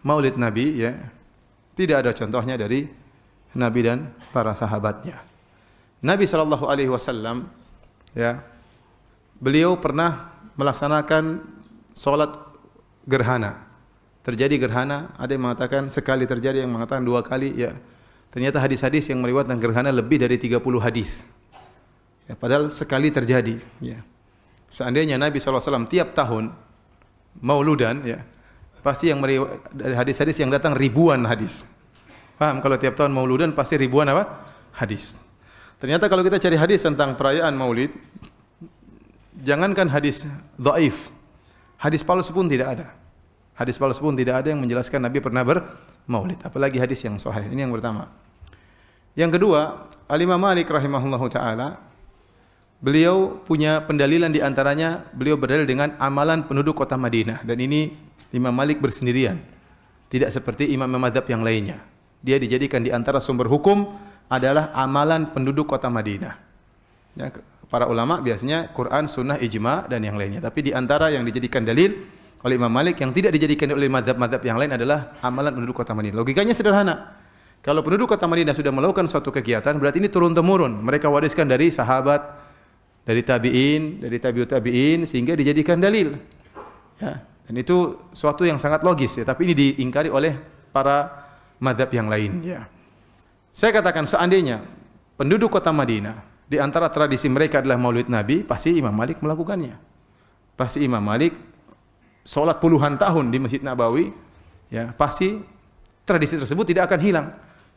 Maulid Nabi ya, tidak ada contohnya dari Nabi dan para sahabatnya. Nabi sallallahu alaihi wasallam ya, beliau pernah melaksanakan salat gerhana. Terjadi gerhana, ada yang mengatakan sekali terjadi, yang mengatakan 2 kali ya. Ternyata hadis-hadis yang meriwayatkan gerhana lebih dari 30 hadis. Ya, padahal sekali terjadi ya. Seandainya Nabi SAW tiap tahun mauludan ya, pasti yang dari hadis-hadis yang datang ribuan hadis. Paham? Kalau tiap tahun mauludan pasti ribuan apa? Hadis. Ternyata kalau kita cari hadis tentang perayaan maulid, jangankan hadis dhaif, hadis palsu pun tidak ada. Hadis palsu pun tidak ada yang menjelaskan Nabi pernah bermaulid, apalagi hadis yang sahih. Ini yang pertama. Yang kedua, Al-Imam Malik rahimahullahu taala, beliau punya pendalilan di antaranya, beliau berdalil dengan amalan penduduk kota Madinah, dan ini Imam Malik bersendirian. Tidak seperti imam mazhab yang lainnya. Dia dijadikan di antara sumber hukum adalah amalan penduduk kota Madinah. Ya, para ulama biasanya Quran, sunnah, ijma dan yang lainnya. Tapi di antara yang dijadikan dalil oleh Imam Malik yang tidak dijadikan oleh mazhab-mazhab yang lain adalah amalan penduduk kota Madinah. Logikanya sederhana. Kalau penduduk kota Madinah sudah melakukan suatu kegiatan, berarti ini turun-temurun. Mereka wariskan dari sahabat, dari tabi'in, dari tabi'ut tabi'in, sehingga dijadikan dalil. Ya, dan itu suatu yang sangat logis ya, tapi ini diingkari oleh para mazhab yang lain ya. Saya katakan seandainya penduduk kota Madinah di antara tradisi mereka adalah Maulid Nabi, pasti Imam Malik melakukannya. Pasti Imam Malik salat puluhan tahun di Masjid Nabawi, ya, pasti tradisi tersebut tidak akan hilang.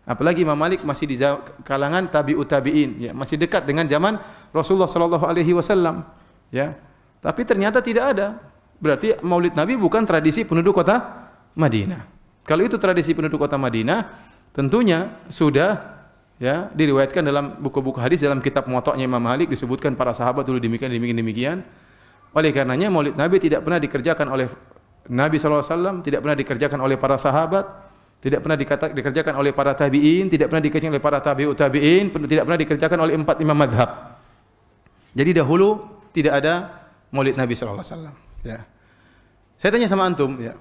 Apalagi Imam Malik masih di kalangan tabi'ut tabi'in, ya, masih dekat dengan zaman Rasulullah sallallahu alaihi wasallam, ya. Tapi ternyata tidak ada. Berarti Maulid Nabi bukan tradisi penduduk kota Madinah. Kalau itu tradisi penduduk kota Madinah, tentunya sudah ya diriwayatkan dalam buku-buku hadis, dalam kitab Muwatta'nya Imam Malik disebutkan para sahabat dulu demikian. Oleh karenanya Maulid Nabi tidak pernah dikerjakan oleh Nabi sallallahu alaihi wasallam, tidak pernah dikerjakan oleh para sahabat, tidak pernah dikerjakan oleh para tabi'in, tidak pernah dikerjakan oleh para tabi'ut tabi'in, tidak pernah dikerjakan oleh 4 imam madhab. Jadi dahulu tidak ada Maulid Nabi sallallahu alaihi wasallam, ya. Saya tanya sama antum, ya.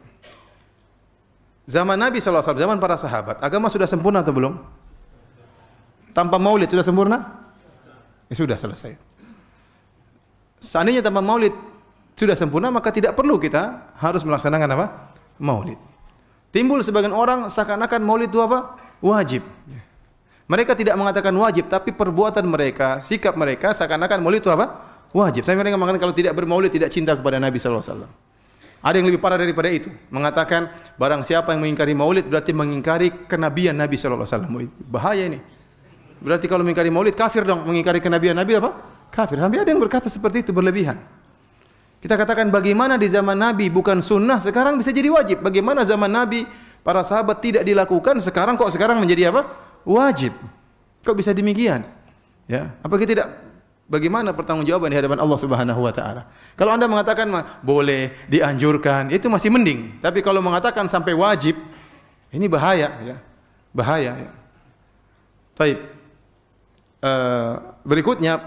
Zaman Nabi sallallahu alaihi wasallam, zaman para sahabat, agama sudah sempurna atau belum? Tanpa Maulid sudah sempurna? Ya sudah, selesai. Seandainya tanpa Maulid sudah sempurna, maka tidak perlu kita harus melaksanakan apa? Maulid. Timbul sebagian orang seakan-akan Maulid itu apa? Wajib. Mereka tidak mengatakan wajib, tapi perbuatan mereka, sikap mereka seakan-akan Maulid itu apa? Wajib. Saya mereka mengatakan kalau tidak bermaulid tidak cinta kepada Nabi sallallahu alaihi wasallam. Ada yang lebih parah daripada itu, mengatakan barang siapa yang mengingkari Maulid berarti mengingkari kenabian Nabi sallallahu alaihi wasallam. Bahaya ini. Berarti kalau mengingkari Maulid kafir dong, mengingkari kenabian Nabi apa? Kafir. Sampai ada yang berkata seperti itu, berlebihan. Kita katakan bagaimana di zaman Nabi bukan sunnah, sekarang bisa jadi wajib. Bagaimana zaman Nabi para sahabat tidak dilakukan, sekarang kok sekarang menjadi apa? Wajib. Kok bisa demikian? Ya, apa kita tidak, bagaimana pertanggungjawaban di hadapan Allah Subhanahu wa taala? Kalau Anda mengatakan boleh, dianjurkan, itu masih mending. Tapi kalau mengatakan sampai wajib, ini bahaya ya. Bahaya ya. Baik. Berikutnya,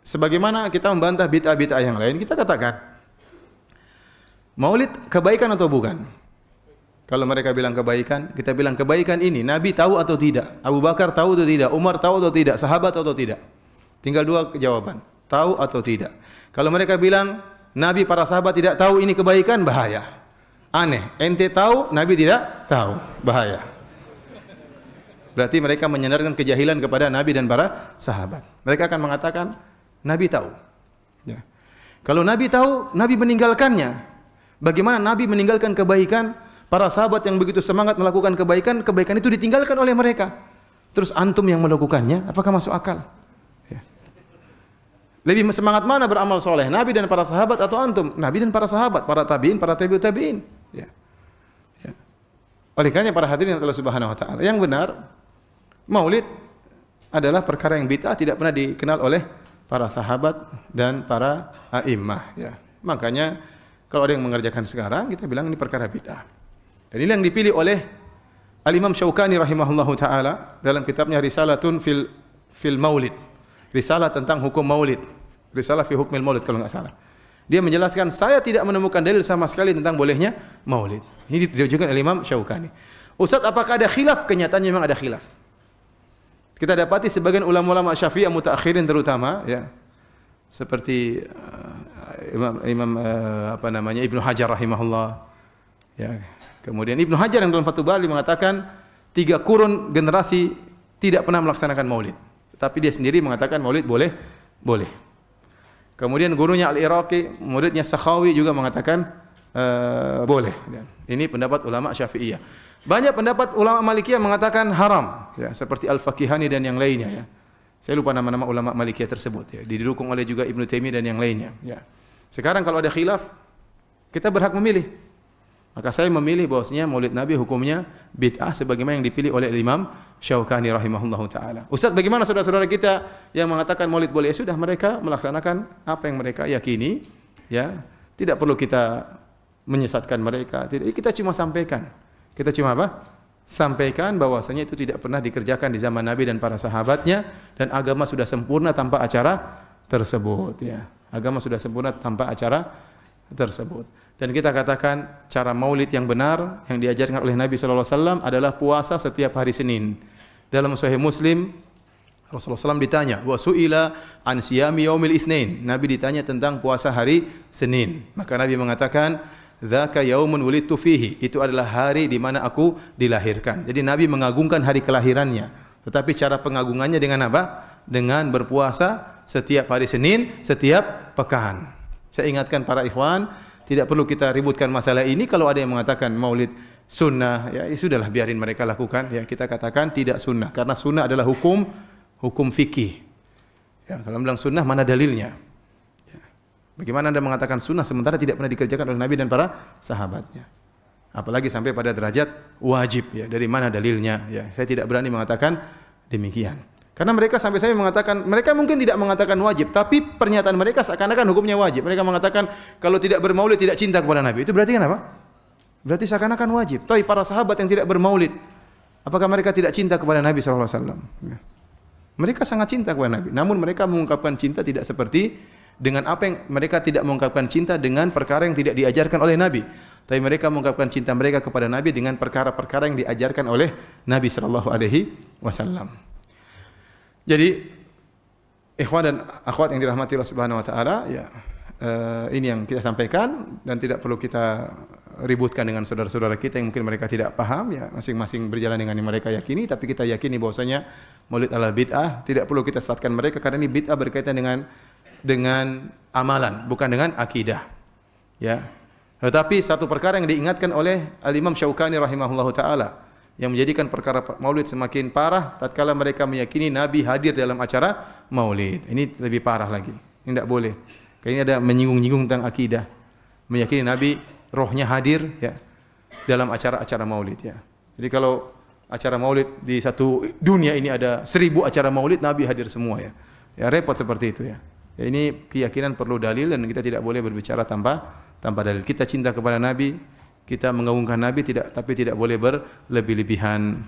sebagaimana kita membantah bid'ah-bid'ah yang lain, kita katakan Maulid kebaikan atau bukan? Kalau mereka bilang kebaikan, kita bilang kebaikan ini Nabi tahu atau tidak? Abu Bakar tahu atau tidak? Umar tahu atau tidak? Sahabat tahu atau tidak? Tinggal 2 jawaban, tahu atau tidak. Kalau mereka bilang Nabi, para sahabat tidak tahu ini kebaikan, bahaya. Aneh, ente tahu, Nabi tidak tahu, bahaya. Berarti mereka menyandarkan kejahilan kepada Nabi dan para sahabat. Mereka akan mengatakan Nabi tahu. Ya. Kalau Nabi tahu, Nabi meninggalkannya. Bagaimana Nabi meninggalkan kebaikan? Para sahabat yang begitu semangat melakukan kebaikan, kebaikan itu ditinggalkan oleh mereka. Terus antum yang melakukannya, apakah masuk akal? Ya. Lebih semangat mana beramal soleh? Nabi dan para sahabat atau antum? Nabi dan para sahabat, para tabi'in, para tabi'ut tabi'in. Ya. Ya. Oleh karena para hadirin Allah Subhanahu wa taala, yang benar Maulid adalah perkara yang bid'ah, tidak pernah dikenal oleh para sahabat dan para a'immah, ya. Makanya kalau ada yang mengerjakan sekarang, kita bilang ini perkara bid'ah. Dan ini yang dipilih oleh Al-Imam Syaukani rahimahullahu taala dalam kitabnya Risalatun fil Maulid. Risalah tentang hukum Maulid. Risalah fi hukmil Maulid kalau enggak salah. Dia menjelaskan, saya tidak menemukan dalil sama sekali tentang bolehnya maulid. Ini ditujukan oleh Imam Syaukani. Ustaz, apakah ada khilaf? Kenyataannya memang ada khilaf. Kita dapati sebagian ulama-ulama Syafi'iyah mutaakhirin terutama, ya, seperti Ibnu Hajar rahimahullah. Ya, kemudian Ibnu Hajar yang dalam Fathul Bari mengatakan 3 kurun generasi tidak pernah melaksanakan maulid. Tapi dia sendiri mengatakan maulid boleh. Kemudian gurunya Al-Iraqi, muridnya Sakhawi juga mengatakan boleh. Ini pendapat ulama Syafi'iyah. Banyak pendapat ulama Malikiyah mengatakan haram, ya, seperti Al-Faqihani dan yang lainnya, ya. Saya lupa nama-nama ulama Malikiyah tersebut, ya. Didukung oleh juga Ibnu Taimiyah dan yang lainnya, ya. Sekarang kalau ada khilaf, kita berhak memilih. Maka saya memilih bahwasanya Maulid Nabi hukumnya bid'ah sebagaimana yang dipilih oleh Imam Syaukani rahimahullahu taala. Ustaz, bagaimana saudara-saudara kita yang mengatakan Maulid boleh? Ya sudah, mereka melaksanakan apa yang mereka yakini, ya. Tidak perlu kita menyesatkan mereka. Tidak, kita cuma sampaikan. Kita cuma apa? Sampaikan bahwasanya itu tidak pernah dikerjakan di zaman Nabi dan para sahabatnya, dan agama sudah sempurna tanpa acara tersebut, ya. Agama sudah sempurna tanpa acara tersebut. Dan kita katakan cara maulid yang benar yang diajarkan oleh Nabi sallallahu alaihi wasallam adalah puasa setiap hari Senin. Dalam Sahih Muslim, Rasulullah SAW ditanya, wa su'ila an siyami yaumil itsnain. Nabi ditanya tentang puasa hari Senin. Maka Nabi mengatakan, dzaka yaumun wulidtu fihi. Itu adalah hari di mana aku dilahirkan. Jadi Nabi mengagungkan hari kelahirannya. Tetapi cara pengagungannya dengan apa? Dengan berpuasa setiap hari Senin, setiap pekan. Saya ingatkan para ikhwan, tidak perlu kita ributkan masalah ini. Kalau ada yang mengatakan maulid sunnah, ya sudahlah, biarin mereka lakukan. Ya, kita katakan tidak sunnah, karena sunnah adalah hukum fikih. Ya, kalau bilang sunnah, mana dalilnya? Ya. Bagaimana Anda mengatakan sunnah sementara tidak pernah dikerjakan oleh Nabi dan para sahabatnya? Apalagi sampai pada derajat wajib. Ya, dari mana dalilnya? Ya, saya tidak berani mengatakan demikian. Karena mereka sampai saya mengatakan, mereka mungkin tidak mengatakan wajib, tapi pernyataan mereka seakan-akan hukumnya wajib. Mereka mengatakan kalau tidak bermaulid tidak cinta kepada Nabi. Itu berarti kan apa? Berarti seakan-akan wajib. Tapi para sahabat yang tidak bermaulid, apakah mereka tidak cinta kepada Nabi sallallahu alaihi wasallam? Mereka sangat cinta kepada Nabi. Namun mereka mengungkapkan cinta tidak seperti dengan apa yang mereka tidak mengungkapkan cinta dengan perkara yang tidak diajarkan oleh Nabi. Tapi mereka mengungkapkan cinta mereka kepada Nabi dengan perkara-perkara yang diajarkan oleh Nabi sallallahu alaihi wasallam. Jadi ikhwan dan akhwat yang dirahmati Allah Subhanahu wa taala, ya, ini yang kita sampaikan dan tidak perlu kita ributkan dengan saudara-saudara kita yang mungkin mereka tidak paham, ya, masing-masing berjalan dengan yang mereka yakini, tapi kita yakini bahwasanya maulid adalah bid'ah, tidak perlu kita sesatkan mereka karena ini bid'ah berkaitan dengan amalan, bukan dengan akidah. Ya. Tetapi satu perkara yang diingatkan oleh Al-Imam Syaukani rahimahullahu taala yang menjadikan perkara maulid semakin parah tatkala mereka meyakini Nabi hadir dalam acara maulid. Ini lebih parah lagi. Ini tidak boleh. Karena ini ada menyinggung-nyinggung tentang akidah. Meyakini Nabi rohnya hadir, ya, dalam acara-acara maulid, ya. Jadi kalau acara maulid di satu dunia ini ada 1000 acara maulid, Nabi hadir semua, ya. Ya, repot seperti itu, ya. Ya, ini keyakinan perlu dalil dan kita tidak boleh berbicara tanpa dalil. Kita cinta kepada Nabi, kita mengagungkan Nabi, tapi tidak boleh berlebih-lebihan.